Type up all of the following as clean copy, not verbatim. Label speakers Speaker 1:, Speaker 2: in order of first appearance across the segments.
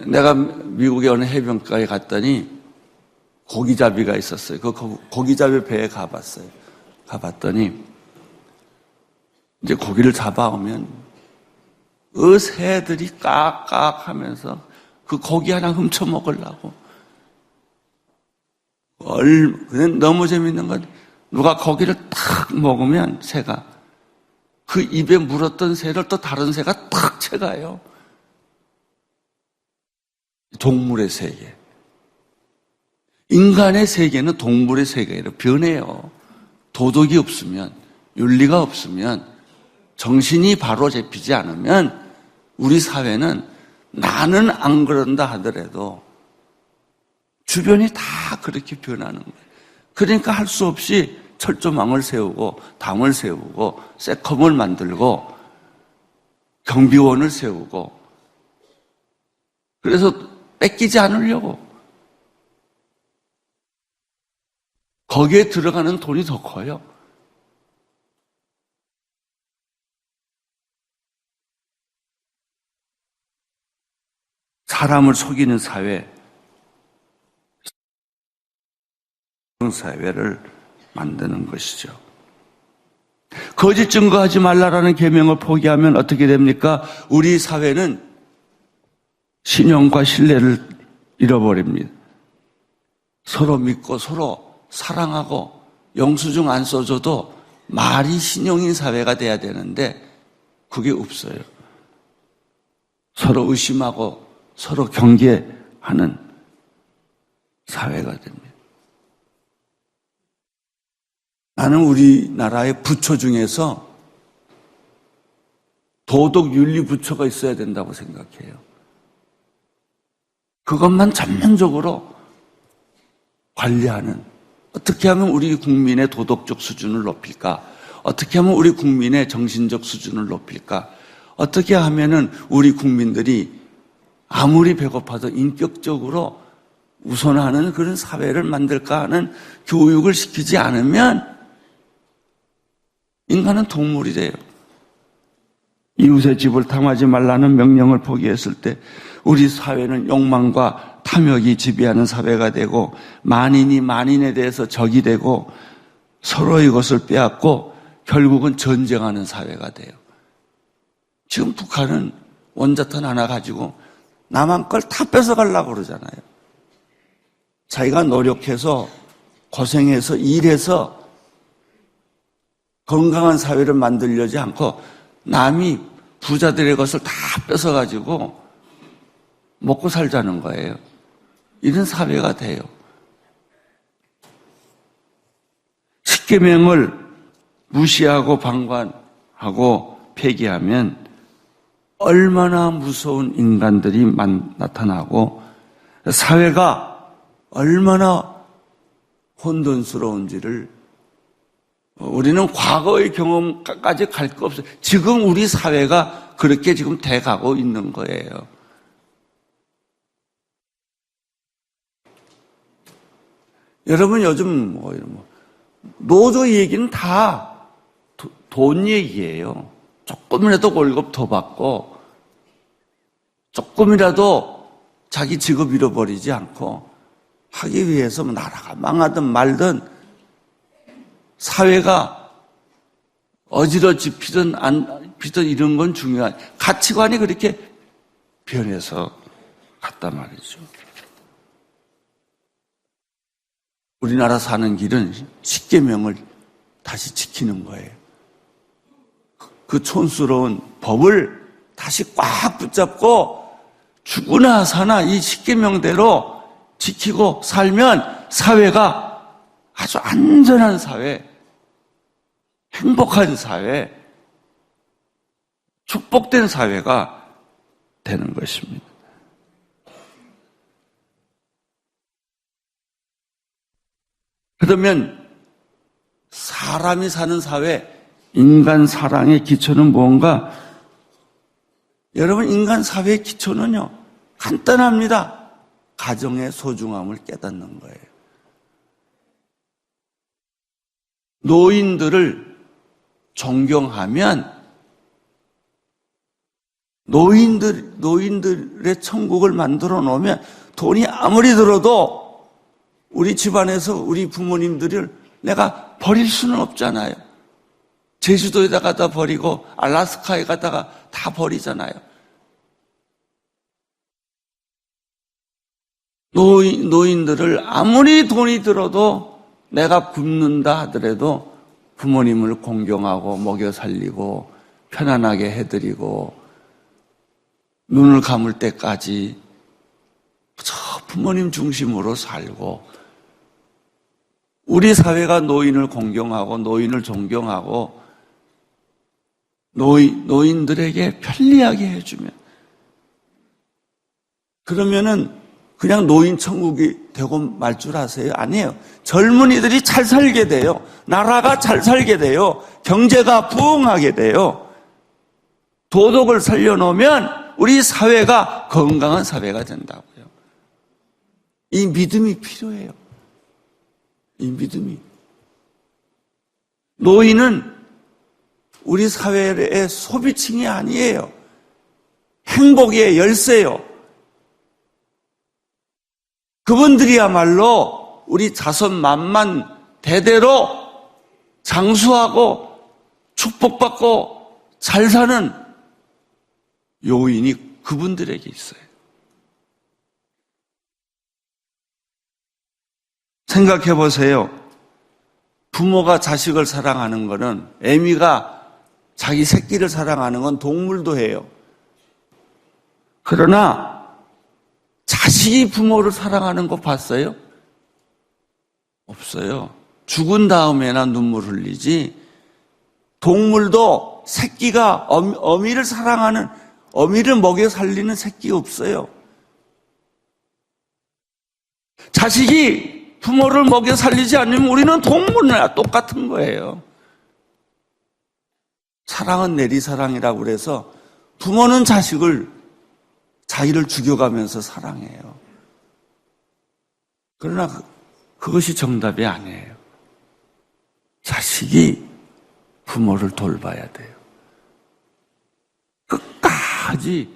Speaker 1: 내가 미국의 어느 해변가에 갔더니 고기잡이가 있었어요. 그 고기잡이 배에 가봤어요. 가봤더니 이제 고기를 잡아오면 새들이 깍깍 하면서 그 고기 하나 훔쳐 먹으려고. 그냥 너무 재밌는 건 누가 고기를 탁 먹으면 새가 그 입에 물었던 새를 또 다른 새가 탁 채가요. 동물의 세계. 인간의 세계는 동물의 세계로 변해요. 도덕이 없으면, 윤리가 없으면, 정신이 바로 잡히지 않으면 우리 사회는 나는 안 그런다 하더라도 주변이 다 그렇게 변하는 거예요. 그러니까 할 수 없이 철조망을 세우고 담을 세우고 세컴을 만들고 경비원을 세우고 그래서 뺏기지 않으려고 거기에 들어가는 돈이 더 커요. 사람을 속이는 사회를 만드는 것이죠. 거짓 증거하지 말라라는 계명을 포기하면 어떻게 됩니까? 우리 사회는 신용과 신뢰를 잃어버립니다. 서로 믿고 서로 사랑하고 영수증 안 써줘도 말이 신용인 사회가 돼야 되는데 그게 없어요. 서로 의심하고 서로 경계하는 사회가 됩니다. 나는 우리나라의 부처 중에서 도덕윤리 부처가 있어야 된다고 생각해요. 그것만 전면적으로 관리하는, 어떻게 하면 우리 국민의 도덕적 수준을 높일까? 어떻게 하면 우리 국민의 정신적 수준을 높일까? 어떻게 하면은 우리 국민들이 아무리 배고파도 인격적으로 우선하는 그런 사회를 만들까 하는 교육을 시키지 않으면 인간은 동물이 돼요. 이웃의 집을 탐하지 말라는 명령을 포기했을 때 우리 사회는 욕망과 탐욕이 지배하는 사회가 되고 만인이 만인에 대해서 적이 되고 서로의 것을 빼앗고 결국은 전쟁하는 사회가 돼요. 지금 북한은 원자탄 하나 가지고 남한 걸 다 뺏어가려고 그러잖아요. 자기가 노력해서 고생해서 일해서 건강한 사회를 만들려지 않고 남이 부자들의 것을 다 뺏어가지고 먹고 살자는 거예요. 이런 사회가 돼요. 십계명을 무시하고 방관하고 폐기하면 얼마나 무서운 인간들이 나타나고 사회가 얼마나 혼돈스러운지를 우리는 과거의 경험까지 갈 거 없어요. 지금 우리 사회가 그렇게 지금 돼가고 있는 거예요. 여러분 요즘 노조 얘기는 다 돈 얘기예요. 조금이라도 월급 더 받고 조금이라도 자기 직업 잃어버리지 않고 하기 위해서 나라가 망하든 말든 사회가 어지러지피든 안 피든 이런 건 중요한 가치관이 그렇게 변해서 갔단 말이죠. 우리나라 사는 길은 십계명을 다시 지키는 거예요. 그 촌스러운 법을 다시 꽉 붙잡고 죽으나 사나 이 십계명대로 지키고 살면 사회가 아주 안전한 사회, 행복한 사회, 축복된 사회가 되는 것입니다. 그러면 사람이 사는 사회, 인간 사랑의 기초는 무언가? 여러분, 인간 사회의 기초는요, 간단합니다. 가정의 소중함을 깨닫는 거예요. 노인들을 존경하면 노인들의 천국을 만들어 놓으면 돈이 아무리 들어도 우리 집안에서 우리 부모님들을 내가 버릴 수는 없잖아요. 제주도에다 갖다 버리고 알라스카에 갖다가 다 버리잖아요. 노인들을 아무리 돈이 들어도 내가 굶는다 하더라도 부모님을 공경하고 먹여 살리고 편안하게 해드리고 눈을 감을 때까지 저 부모님 중심으로 살고, 우리 사회가 노인을 공경하고 노인을 존경하고 노인들에게 편리하게 해주면, 그러면은 그냥 노인 천국이 되고 말 줄 아세요? 아니에요. 젊은이들이 잘 살게 돼요. 나라가 잘 살게 돼요. 경제가 부흥하게 돼요. 도덕을 살려놓으면 우리 사회가 건강한 사회가 된다고요. 이 믿음이 필요해요. 이 믿음이. 노인은 우리 사회의 소비층이 아니에요. 행복의 열쇠요. 그분들이야말로 우리 자손 만만 대대로 장수하고 축복받고 잘 사는 요인이 그분들에게 있어요. 생각해 보세요. 부모가 자식을 사랑하는 거는, 애미가 자기 새끼를 사랑하는 건 동물도 해요. 그러나 자식이 부모를 사랑하는 거 봤어요? 없어요. 죽은 다음에나 눈물 흘리지. 동물도 새끼가 어미를 사랑하는, 어미를 먹여 살리는 새끼 없어요. 자식이 부모를 먹여 살리지 않으면 우리는 동물이나 똑같은 거예요. 사랑은 내리사랑이라고 그래서 부모는 자기를 죽여가면서 사랑해요. 그러나 그것이 정답이 아니에요. 자식이 부모를 돌봐야 돼요. 끝까지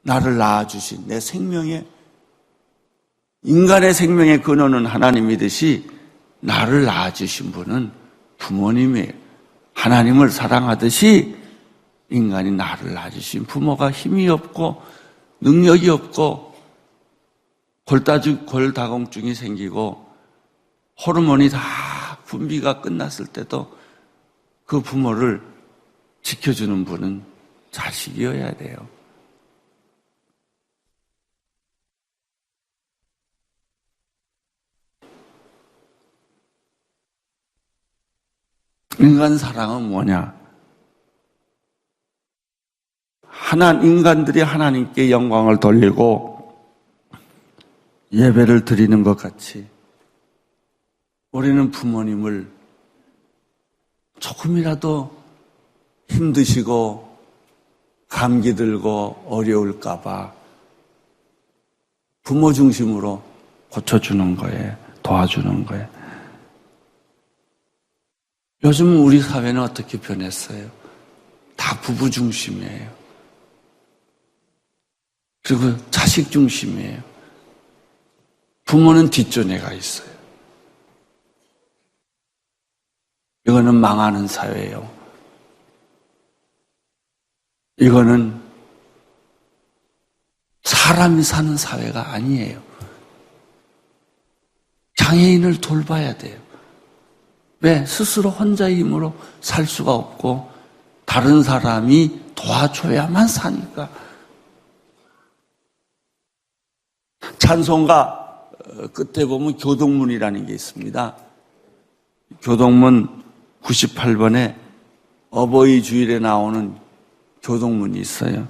Speaker 1: 나를 낳아주신 내 생명의, 인간의 생명의 근원은 하나님이듯이 나를 낳아주신 분은 부모님이에요. 하나님을 사랑하듯이 인간이 나를 낳아주신 부모가 힘이 없고 능력이 없고 골다공증이 생기고 호르몬이 다 분비가 끝났을 때도 그 부모를 지켜주는 분은 자식이어야 돼요. 인간 사랑은 뭐냐? 인간들이 하나님께 영광을 돌리고 예배를 드리는 것 같이 우리는 부모님을 조금이라도 힘드시고 감기 들고 어려울까 봐 부모 중심으로 고쳐주는 거예요. 도와주는 거예요. 요즘 우리 사회는 어떻게 변했어요? 다 부부 중심이에요. 그리고 자식 중심이에요. 부모는 뒷전에 가 있어요. 이거는 망하는 사회예요. 이거는 사람이 사는 사회가 아니에요. 장애인을 돌봐야 돼요. 왜? 스스로 혼자의 힘으로 살 수가 없고 다른 사람이 도와줘야만 사니까. 찬송가 끝에 보면 교동문이라는 게 있습니다. 교동문 98번에 어버이 주일에 나오는 교동문이 있어요.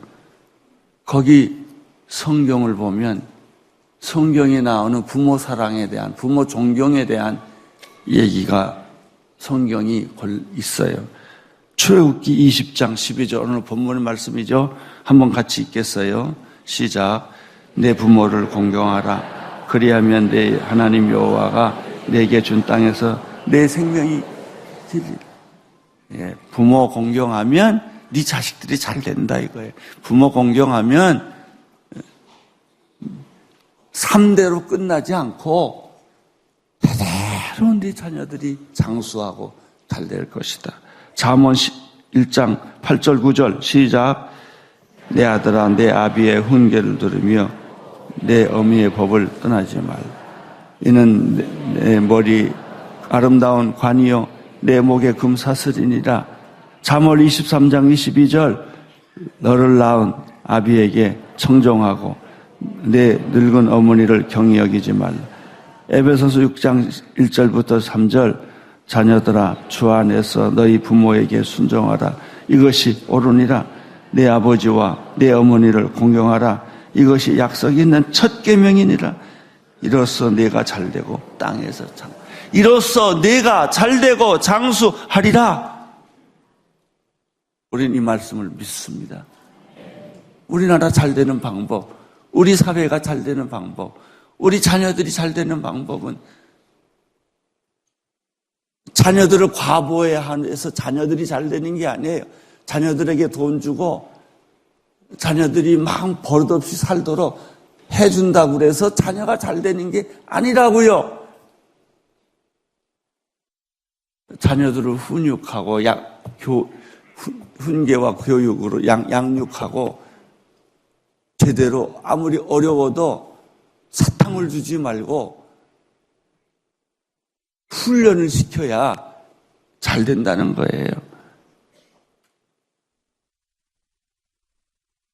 Speaker 1: 거기 성경을 보면 성경에 나오는 부모 사랑에 대한, 부모 존경에 대한 얘기가 성경이 있어요. 출애굽기 20장 12절, 오늘 본문의 말씀이죠. 한번 같이 읽겠어요. 시작. 내 부모를 공경하라. 그리하면 내 하나님 여호와가 내게 준 땅에서 내 생명이 길리라. 예, 부모 공경하면 네 자식들이 잘 된다 이거예요. 부모 공경하면 3대로 끝나지 않고 대대로 네 자녀들이 장수하고 잘 될 것이다. 잠언 1장 8절 9절 시작. 내 아들아 내 아비의 훈계를 들으며 내 어미의 법을 떠나지 말라. 이는 내 머리 아름다운 관이요 내 목에 금사슬이니라. 잠언 23장 22절 너를 낳은 아비에게 청종하고 내 늙은 어머니를 경히 여기지 말라. 에베소서 6장 1절부터 3절 자녀들아 주 안에서 너희 부모에게 순종하라. 이것이 옳으니라. 내 아버지와 내 어머니를 공경하라. 이것이 약속 있는 첫 계명이니라. 이로써 내가 잘되고 땅에서 이로써 내가 잘되고 장수하리라. 우리는 이 말씀을 믿습니다. 우리나라 잘되는 방법, 우리 사회가 잘되는 방법, 우리 자녀들이 잘되는 방법은 자녀들을 과보해서 자녀들이 잘되는 게 아니에요. 자녀들에게 돈 주고 자녀들이 막 버릇없이 살도록 해준다고 그래서 자녀가 잘되는 게 아니라고요. 자녀들을 훈육하고 훈계와 교육으로 양육하고 제대로 아무리 어려워도 사탕을 주지 말고 훈련을 시켜야 잘 된다는 거예요.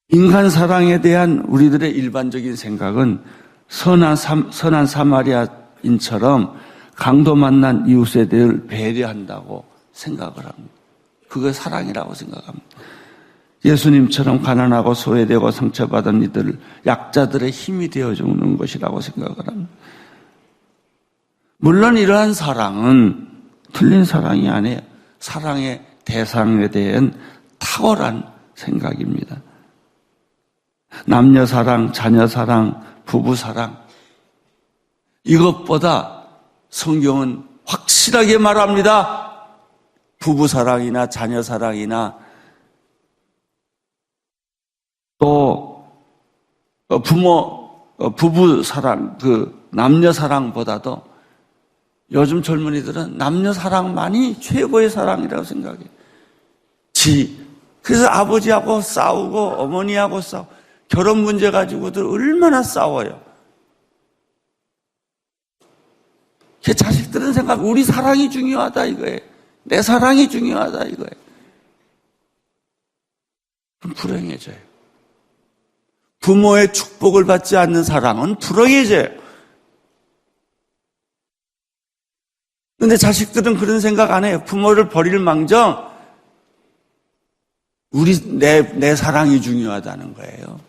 Speaker 1: 인간 사랑에 대한 우리들의 일반적인 생각은 선한 사마리아인처럼 강도 만난 이웃에 대해 배려한다고 생각을 합니다. 그게 사랑이라고 생각합니다. 예수님처럼 가난하고 소외되고 상처받은 이들을 약자들의 힘이 되어주는 것이라고 생각을 합니다. 물론 이러한 사랑은 틀린 사랑이 아니에요. 사랑의 대상에 대한 탁월한 생각입니다. 남녀 사랑, 자녀 사랑, 부부 사랑, 이것보다 성경은 확실하게 말합니다. 부부 사랑이나 자녀 사랑이나 또 부부 사랑, 남녀 사랑보다도 요즘 젊은이들은 남녀 사랑만이 최고의 사랑이라고 생각해요. 그래서 아버지하고 싸우고 어머니하고 싸우고 결혼 문제 가지고들 얼마나 싸워요. 자식들은 생각, 우리 사랑이 중요하다 이거예요. 내 사랑이 중요하다 이거예요. 그럼 불행해져요. 부모의 축복을 받지 않는 사랑은 불행해져요. 근데 자식들은 그런 생각 안 해요. 부모를 버릴 망정 내 사랑이 중요하다는 거예요.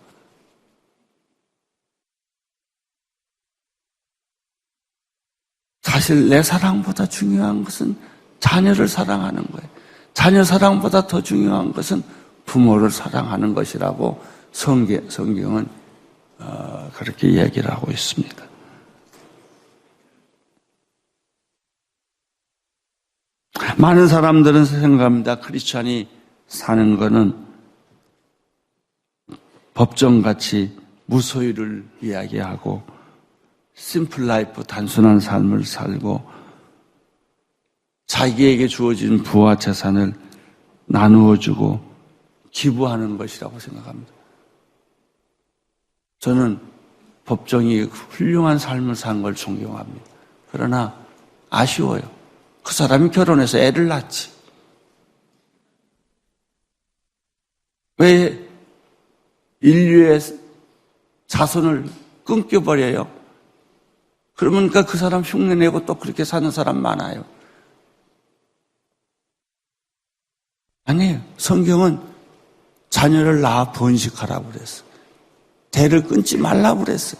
Speaker 1: 사실 내 사랑보다 중요한 것은 자녀를 사랑하는 거예요. 자녀 사랑보다 더 중요한 것은 부모를 사랑하는 것이라고 성경은 그렇게 얘기를 하고 있습니다. 많은 사람들은 생각합니다. 크리스찬이 사는 것은 법정같이 무소유를 이야기하고 심플 라이프, 단순한 삶을 살고 자기에게 주어진 부와 재산을 나누어주고 기부하는 것이라고 생각합니다. 저는 법정이 훌륭한 삶을 산 걸 존경합니다. 그러나 아쉬워요. 그 사람이 결혼해서 애를 낳지. 왜 인류의 자손을 끊겨버려요? 그러니까 그 사람 흉내내고 또 그렇게 사는 사람 많아요. 아니에요. 성경은 자녀를 낳아 번식하라고 그랬어. 대를 끊지 말라고 그랬어.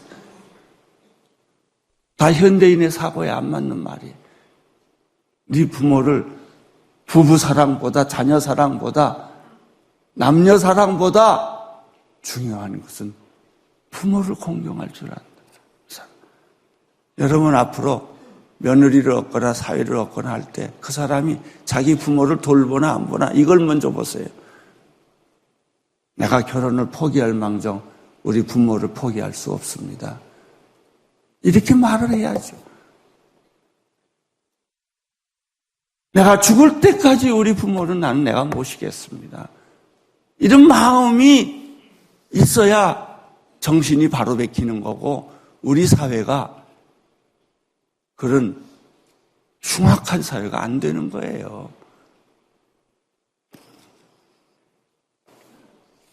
Speaker 1: 다 현대인의 사고에 안 맞는 말이에요. 네 부모를 부부 사랑보다 자녀 사랑보다 남녀 사랑보다 중요한 것은 부모를 공경할 줄 안다. 여러분 앞으로 며느리를 얻거나 사위를 얻거나 할 때 그 사람이 자기 부모를 돌보나 안 보나 이걸 먼저 보세요. 내가 결혼을 포기할 망정 우리 부모를 포기할 수 없습니다. 이렇게 말을 해야죠. 내가 죽을 때까지 우리 부모는 나는 내가 모시겠습니다. 이런 마음이 있어야 정신이 바로 베끼는 거고 우리 사회가 그런 흉악한 사회가 안 되는 거예요.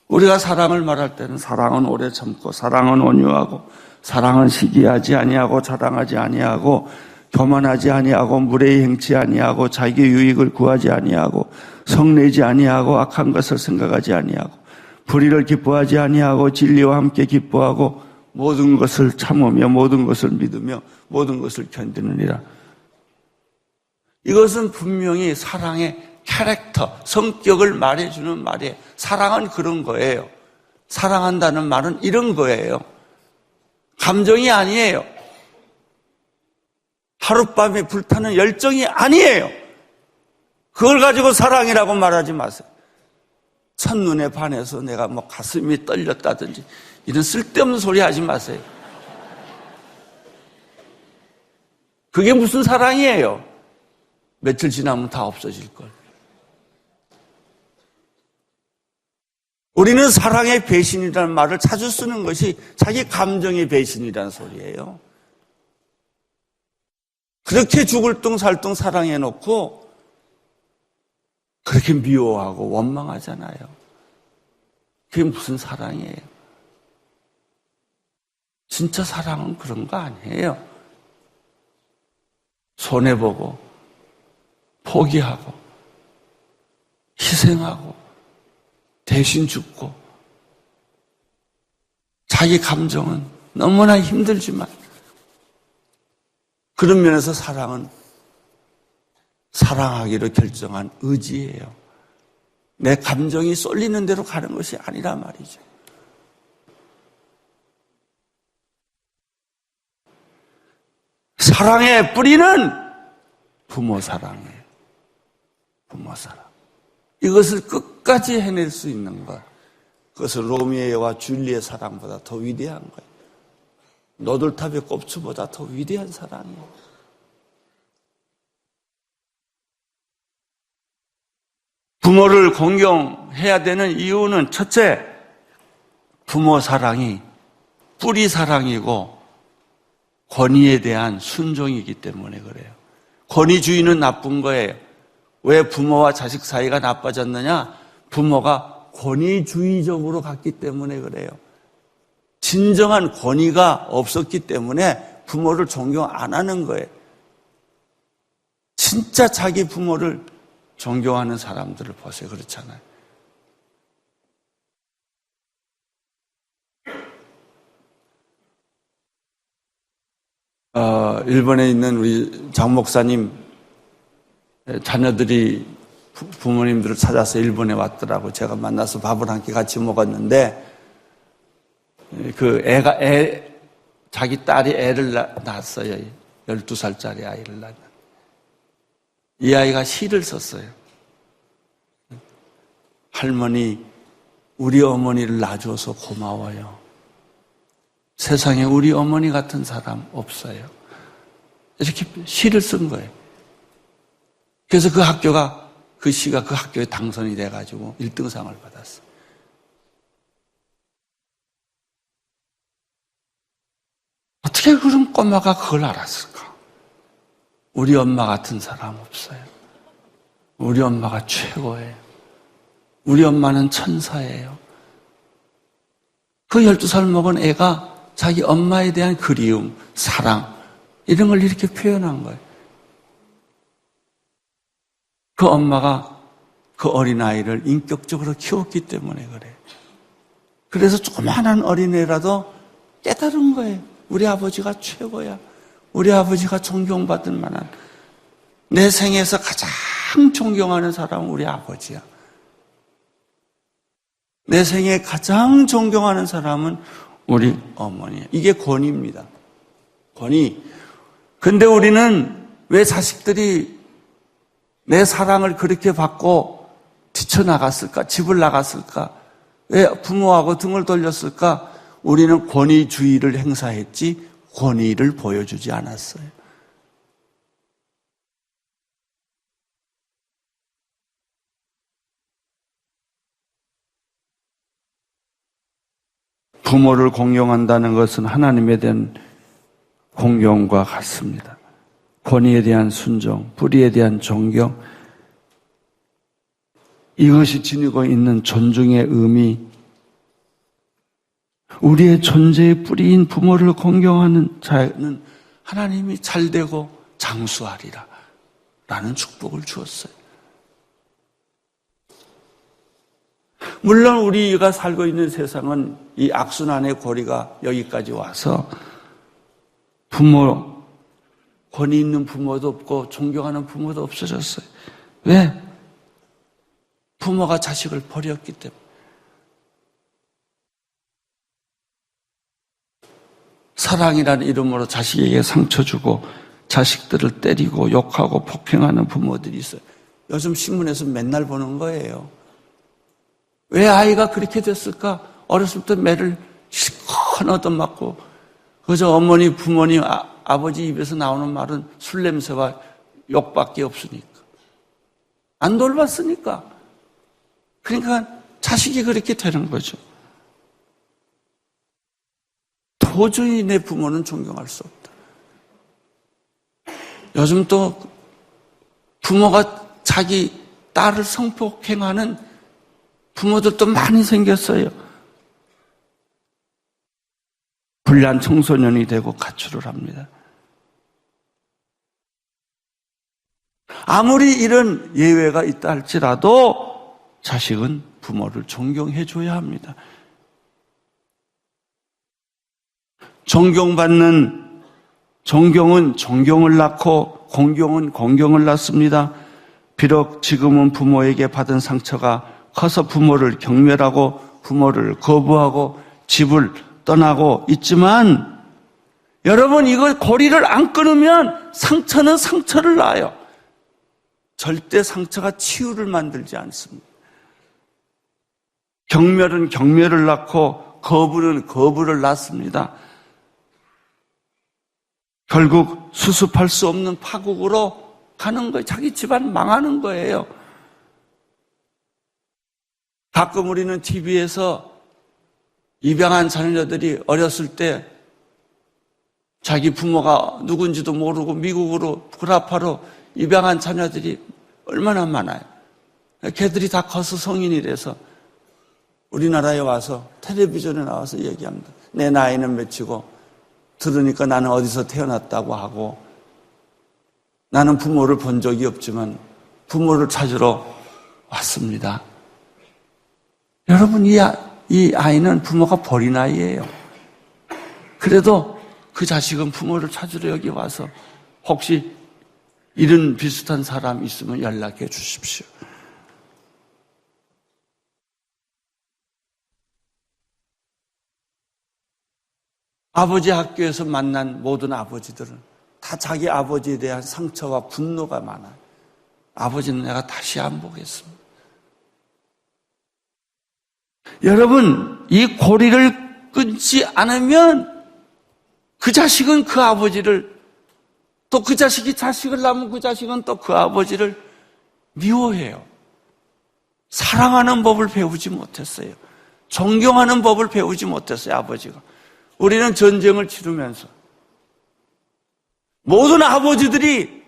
Speaker 1: 우리가 사랑을 말할 때는 사랑은 오래 참고 사랑은 온유하고 사랑은 시기하지 아니하고 자랑하지 아니하고 교만하지 아니하고 무례히 행치 아니하고 자기 유익을 구하지 아니하고 성내지 아니하고 악한 것을 생각하지 아니하고 불의를 기뻐하지 아니하고 진리와 함께 기뻐하고 모든 것을 참으며 모든 것을 믿으며 모든 것을 견디느니라. 이것은 분명히 사랑의 캐릭터, 성격을 말해주는 말이에요. 사랑은 그런 거예요. 사랑한다는 말은 이런 거예요. 감정이 아니에요. 하룻밤에 불타는 열정이 아니에요. 그걸 가지고 사랑이라고 말하지 마세요. 첫눈에 반해서 내가 뭐 가슴이 떨렸다든지 이런 쓸데없는 소리 하지 마세요. 그게 무슨 사랑이에요? 며칠 지나면 다 없어질 걸. 우리는 사랑의 배신이라는 말을 자주 쓰는 것이 자기 감정의 배신이라는 소리예요. 그렇게 죽을 둥 살 둥 사랑해놓고 그렇게 미워하고 원망하잖아요. 그게 무슨 사랑이에요? 진짜 사랑은 그런 거 아니에요. 손해보고 포기하고 희생하고 대신 죽고 자기 감정은 너무나 힘들지만 그런 면에서 사랑은 사랑하기로 결정한 의지예요. 내 감정이 쏠리는 대로 가는 것이 아니라 말이죠. 사랑의 뿌리는 부모 사랑이에요. 부모 사랑. 이것을 끝까지 해낼 수 있는 것. 그것은 로미오와 줄리의 사랑보다 더 위대한 거예요. 노들탑의 꼽추보다 더 위대한 사랑이에요. 부모를 공경해야 되는 이유는 첫째, 부모 사랑이 뿌리 사랑이고 권위에 대한 순종이기 때문에 그래요. 권위주의는 나쁜 거예요. 왜 부모와 자식 사이가 나빠졌느냐? 부모가 권위주의적으로 갔기 때문에 그래요. 진정한 권위가 없었기 때문에 부모를 존경 안 하는 거예요. 진짜 자기 부모를 존경하는 사람들을 보세요. 그렇잖아요. 일본에 있는 우리 장 목사님 자녀들이 부모님들을 찾아서 일본에 왔더라고. 제가 만나서 밥을 한 끼 같이 먹었는데 그 자기 딸이 애를 낳았어요. 12살짜리 아이를 낳았는데 이 아이가 시를 썼어요. 할머니, 우리 어머니를 낳아줘서 고마워요. 세상에 우리 어머니 같은 사람 없어요. 이렇게 시를 쓴 거예요. 그래서 그 시가 그 학교에 당선이 돼가지고 1등상을 받았어요. 어떻게 그런 꼬마가 그걸 알았을까? 우리 엄마 같은 사람 없어요. 우리 엄마가 최고예요. 우리 엄마는 천사예요. 그 12살 먹은 애가 자기 엄마에 대한 그리움, 사랑 이런 걸 이렇게 표현한 거예요. 그 엄마가 그 어린아이를 인격적으로 키웠기 때문에 그래요. 그래서 조그마한 어린애라도 깨달은 거예요. 우리 아버지가 최고야. 우리 아버지가 존경받을 만한, 내 생에서 가장 존경하는 사람은 우리 아버지야. 내 생에 가장 존경하는 사람은 우리 어머니야. 이게 권위입니다. 권위. 근데 우리는 왜 자식들이 내 사랑을 그렇게 받고 뛰쳐나갔을까? 집을 나갔을까? 왜 부모하고 등을 돌렸을까? 우리는 권위주의를 행사했지 권위를 보여주지 않았어요. 부모를 공경한다는 것은 하나님에 대한 공경과 같습니다. 권위에 대한 순종, 불의에 대한 존경, 이것이 지니고 있는 존중의 의미, 우리의 존재의 뿌리인 부모를 공경하는 자는 하나님이 잘되고 장수하리라 라는 축복을 주었어요. 물론 우리가 살고 있는 세상은 이 악순환의 고리가 여기까지 와서 부모, 권위 있는 부모도 없고 존경하는 부모도 없어졌어요. 왜? 부모가 자식을 버렸기 때문에. 사랑이라는 이름으로 자식에게 상처 주고 자식들을 때리고 욕하고 폭행하는 부모들이 있어요. 요즘 신문에서 맨날 보는 거예요. 왜 아이가 그렇게 됐을까? 어렸을 때 매를 실컷 얻어맞고 그저 어머니, 부모님, 아버지 입에서 나오는 말은 술 냄새와 욕밖에 없으니까. 안 돌봤으니까. 그러니까 자식이 그렇게 되는 거죠. 도저히 내 부모는 존경할 수 없다. 요즘 또 부모가 자기 딸을 성폭행하는 부모들도 많이 생겼어요. 불량 청소년이 되고 가출을 합니다. 아무리 이런 예외가 있다 할지라도 자식은 부모를 존경해 줘야 합니다. 존경은 존경을 낳고 공경은 공경을 낳습니다. 비록 지금은 부모에게 받은 상처가 커서 부모를 경멸하고 부모를 거부하고 집을 떠나고 있지만 여러분 이거 고리를 안 끊으면 상처는 상처를 낳아요. 절대 상처가 치유를 만들지 않습니다. 경멸은 경멸을 낳고 거부는 거부를 낳습니다. 결국 수습할 수 없는 파국으로 가는 거예요. 자기 집안 망하는 거예요. 가끔 우리는 TV에서 입양한 자녀들이 어렸을 때 자기 부모가 누군지도 모르고 미국으로 구라파로 입양한 자녀들이 얼마나 많아요. 걔들이 다 커서 성인이 돼서 우리나라에 와서 텔레비전에 나와서 얘기합니다. 내 나이는 몇이고 들으니까 나는 어디서 태어났다고 하고 나는 부모를 본 적이 없지만 부모를 찾으러 왔습니다. 여러분 이 아이는 부모가 버린 아이예요. 그래도 그 자식은 부모를 찾으러 여기 와서 혹시 이런 비슷한 사람 있으면 연락해 주십시오. 아버지 학교에서 만난 모든 아버지들은 다 자기 아버지에 대한 상처와 분노가 많아요. 아버지는 내가 다시 안 보겠습니다. 여러분, 이 고리를 끊지 않으면 그 자식은 그 아버지를, 또 그 자식이 자식을 낳으면 그 자식은 또 그 아버지를 미워해요. 사랑하는 법을 배우지 못했어요. 존경하는 법을 배우지 못했어요, 아버지가. 우리는 전쟁을 치르면서 모든 아버지들이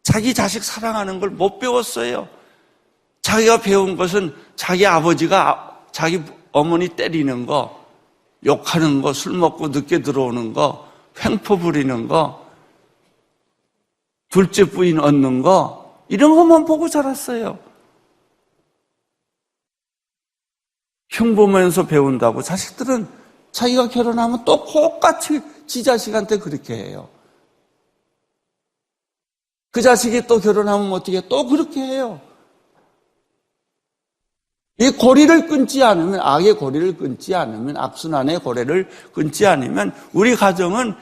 Speaker 1: 자기 자식 사랑하는 걸 못 배웠어요. 자기가 배운 것은 자기 아버지가 자기 어머니 때리는 거, 욕하는 거, 술 먹고 늦게 들어오는 거, 횡포 부리는 거, 둘째 부인 얻는 거, 이런 것만 보고 자랐어요. 흉 보면서 배운다고 자식들은 자기가 결혼하면 또 똑같이 지 자식한테 그렇게 해요. 그 자식이 또 결혼하면 어떻게 또 그렇게 해요. 이 고리를 끊지 않으면, 악의 고리를 끊지 않으면, 악순환의 고리를 끊지 않으면 우리 가정은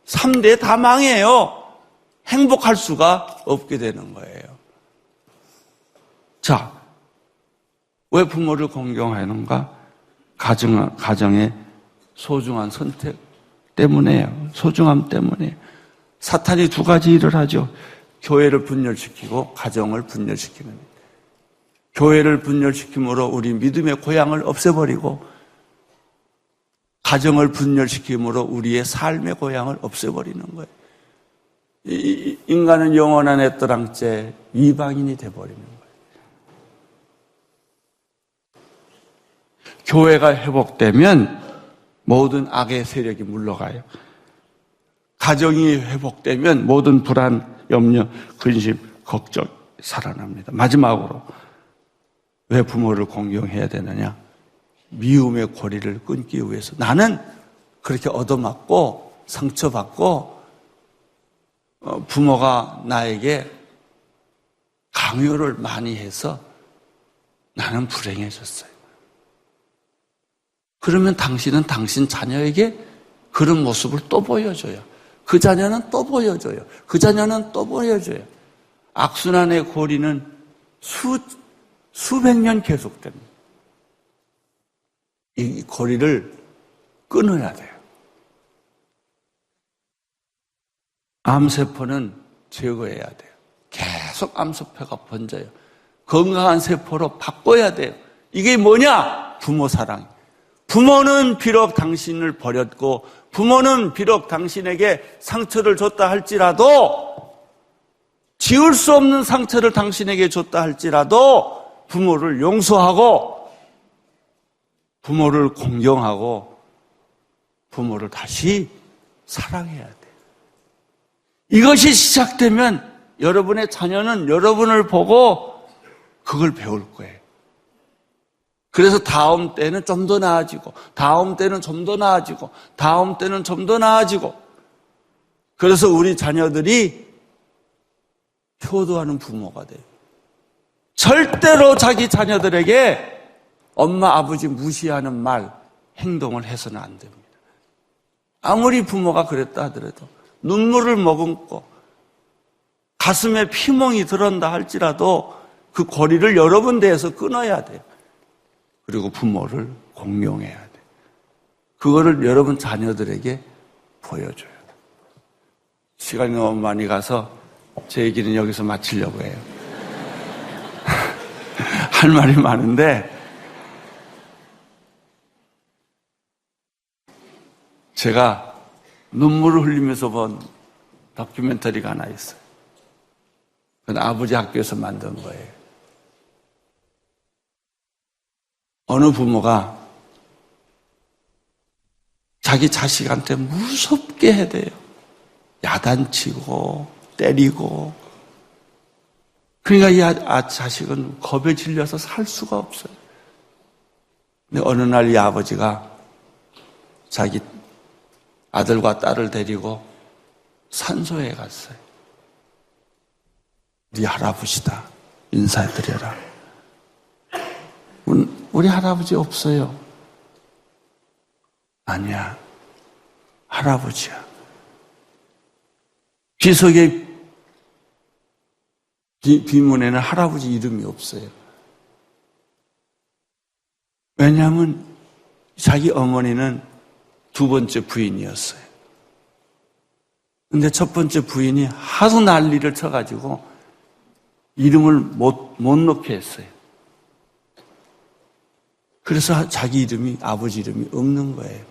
Speaker 1: 3대 다 망해요. 행복할 수가 없게 되는 거예요. 자, 왜 부모를 공경하는가? 가정의 소중한 선택 때문에요. 소중함 때문에. 사탄이 두 가지 일을 하죠. 교회를 분열시키고 가정을 분열시키는 일. 교회를 분열시킴으로 우리 믿음의 고향을 없애버리고 가정을 분열시킴으로 우리의 삶의 고향을 없애버리는 거예요. 인간은 영원한 애떠랑째 이방인이 돼버리는 거예요. 교회가 회복되면 모든 악의 세력이 물러가요. 가정이 회복되면 모든 불안, 염려, 근심, 걱정이 살아납니다. 마지막으로 왜 부모를 공경해야 되느냐? 미움의 고리를 끊기 위해서. 나는 그렇게 얻어맞고 상처받고 부모가 나에게 강요를 많이 해서 나는 불행해졌어요. 그러면 당신은 당신 자녀에게 그런 모습을 또 보여줘요. 그 자녀는 또 보여줘요. 그 자녀는 또 보여줘요. 악순환의 고리는 수백 년 계속됩니다. 이 고리를 끊어야 돼요. 암세포는 제거해야 돼요. 계속 암세포가 번져요. 건강한 세포로 바꿔야 돼요. 이게 뭐냐? 부모 사랑. 부모는 비록 당신을 버렸고 부모는 비록 당신에게 상처를 줬다 할지라도 지울 수 없는 상처를 당신에게 줬다 할지라도 부모를 용서하고 부모를 공경하고 부모를 다시 사랑해야 돼요. 이것이 시작되면 여러분의 자녀는 여러분을 보고 그걸 배울 거예요. 그래서 다음 때는 좀 더 나아지고 다음 때는 좀 더 나아지고 다음 때는 좀 더 나아지고 그래서 우리 자녀들이 효도하는 부모가 돼요. 절대로 자기 자녀들에게 엄마 아버지 무시하는 말 행동을 해서는 안 됩니다. 아무리 부모가 그랬다 하더라도 눈물을 머금고 가슴에 피멍이 들었다 할지라도 그 고리를 여러 군데에서 끊어야 돼요. 그리고 부모를 공경해야 돼요. 그거를 여러분 자녀들에게 보여줘요. 시간이 너무 많이 가서 제 얘기는 여기서 마치려고 해요. 할 말이 많은데 제가 눈물을 흘리면서 본 다큐멘터리가 하나 있어요. 그건 아버지 학교에서 만든 거예요. 어느 부모가 자기 자식한테 무섭게 해대요. 야단치고 때리고. 그러니까 이 자식은 겁에 질려서 살 수가 없어요. 근데 어느 날 이 아버지가 자기 아들과 딸을 데리고 산소에 갔어요. 네 할아버지다. 인사해드려라. 우리 할아버지 없어요. 아니야. 할아버지야. 비석의 비문에는 할아버지 이름이 없어요. 왜냐하면 자기 어머니는 두 번째 부인이었어요. 근데 첫 번째 부인이 하도 난리를 쳐가지고 이름을 못 넣게 했어요. 그래서 자기 이름이, 아버지 이름이 없는 거예요.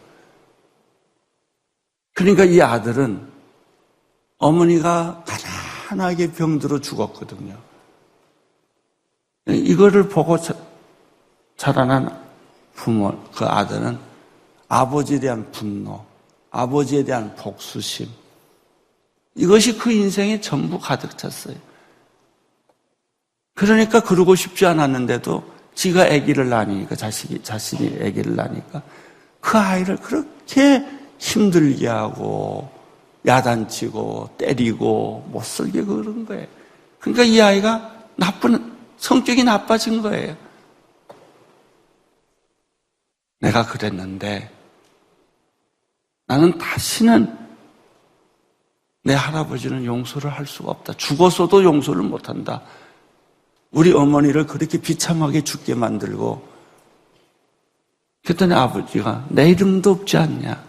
Speaker 1: 그러니까 이 아들은 어머니가 가난하게 병들어 죽었거든요. 이거를 보고 자라난 부모, 그 아들은 아버지에 대한 분노, 아버지에 대한 복수심, 이것이 그 인생에 전부 가득 찼어요. 그러니까 그러고 싶지 않았는데도 지가 아기를 낳으니까, 자신이 아기를 낳으니까 그 아이를 그렇게 힘들게 하고 야단치고 때리고 못살게 그런 거예요. 그러니까 이 아이가 성격이 나빠진 거예요. 내가 그랬는데 나는 다시는 내 할아버지는 용서를 할 수가 없다. 죽어서도 용서를 못한다. 우리 어머니를 그렇게 비참하게 죽게 만들고, 그랬더니 아버지가 내 이름도 없지 않냐.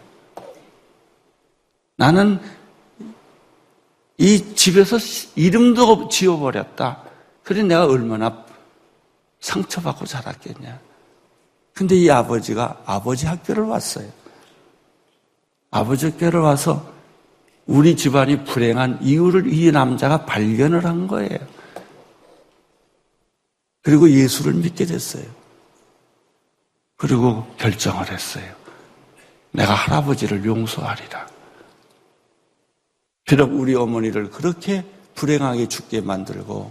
Speaker 1: 나는 이 집에서 이름도 지워버렸다. 그래 내가 얼마나 상처받고 자랐겠냐. 근데 이 아버지가 아버지 학교를 왔어요. 아버지 학교를 와서 우리 집안이 불행한 이유를 이 남자가 발견을 한 거예요. 그리고 예수를 믿게 됐어요. 그리고 결정을 했어요. 내가 할아버지를 용서하리라. 비록 우리 어머니를 그렇게 불행하게 죽게 만들고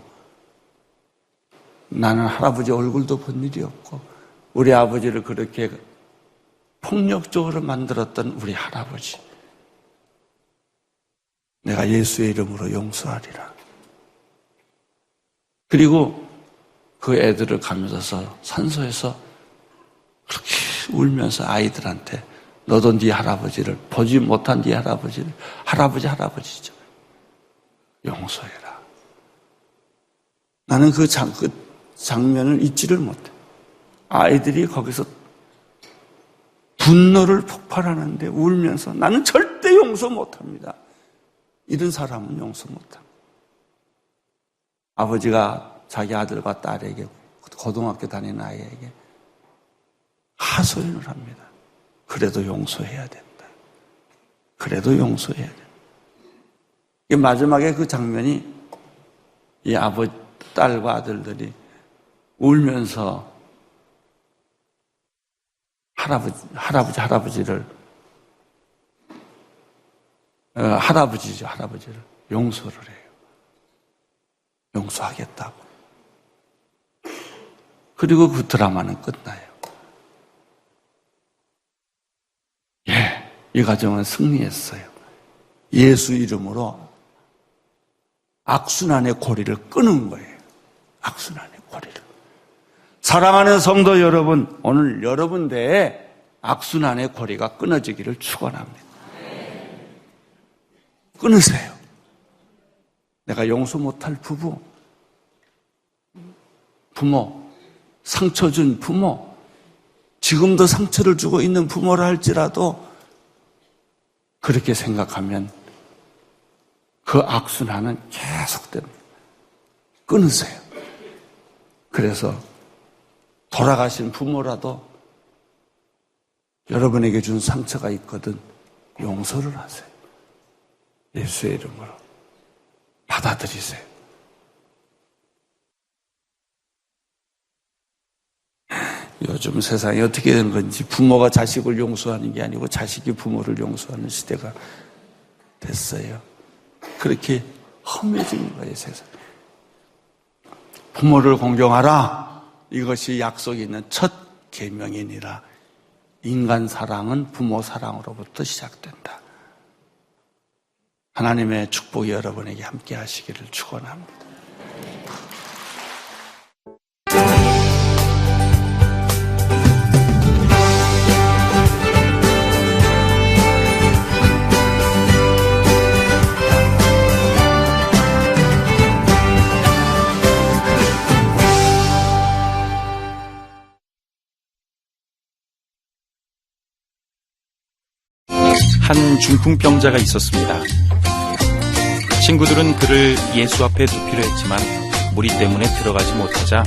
Speaker 1: 나는 할아버지 얼굴도 본 일이 없고 우리 아버지를 그렇게 폭력적으로 만들었던 우리 할아버지, 내가 예수의 이름으로 용서하리라. 그리고 그 애들을 가면서 산소에서 그렇게 울면서 아이들한테 너도 네 할아버지를, 보지 못한 네 할아버지를, 할아버지죠, 용서해라. 나는 그 장면을 잊지를 못해. 아이들이 거기서 분노를 폭발하는데 울면서 나는 절대 용서 못합니다. 이런 사람은 용서 못합니다. 아버지가 자기 아들과 딸에게, 고등학교 다니는 아이에게 하소연을 합니다. 그래도 용서해야 된다. 그래도 용서해야 된다. 마지막에 그 장면이 이 아버지, 딸과 아들들이 울면서 할아버지를 용서를 해요. 용서하겠다고. 그리고 그 드라마는 끝나요. 이 가정은 승리했어요. 예수 이름으로 악순환의 고리를 끊은 거예요. 악순환의 고리를. 사랑하는 성도 여러분, 오늘 여러분 대에 악순환의 고리가 끊어지기를 축원합니다. 끊으세요. 내가 용서 못할 부모, 상처 준 부모, 지금도 상처를 주고 있는 부모라 할지라도 그렇게 생각하면 그 악순환은 계속됩니다. 끊으세요. 그래서 돌아가신 부모라도 여러분에게 준 상처가 있거든 용서를 하세요. 예수의 이름으로 받아들이세요. 요즘 세상이 어떻게 된 건지 부모가 자식을 용서하는 게 아니고 자식이 부모를 용서하는 시대가 됐어요. 그렇게 험해진 거예요, 세상. 부모를 공경하라. 이것이 약속이 있는 첫 계명이니라. 인간 사랑은 부모 사랑으로부터 시작된다. 하나님의 축복이 여러분에게 함께 하시기를 축원합니다.
Speaker 2: 한 중풍병자가 있었습니다. 친구들은 그를 예수 앞에 두기로 했지만 무리 때문에 들어가지 못하자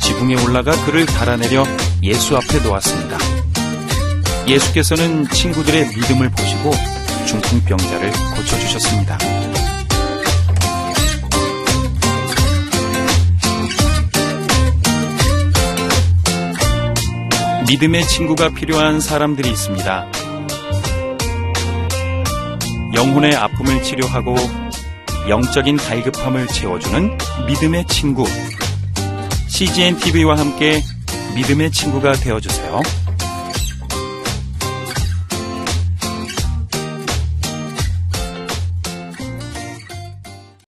Speaker 2: 지붕에 올라가 그를 달아내려 예수 앞에 놓았습니다. 예수께서는 친구들의 믿음을 보시고 중풍병자를 고쳐주셨습니다. 믿음의 친구가 필요한 사람들이 있습니다. 영혼의 아픔을 치료하고 영적인 갈급함을 채워주는 믿음의 친구. CGN TV와 함께 믿음의 친구가 되어주세요.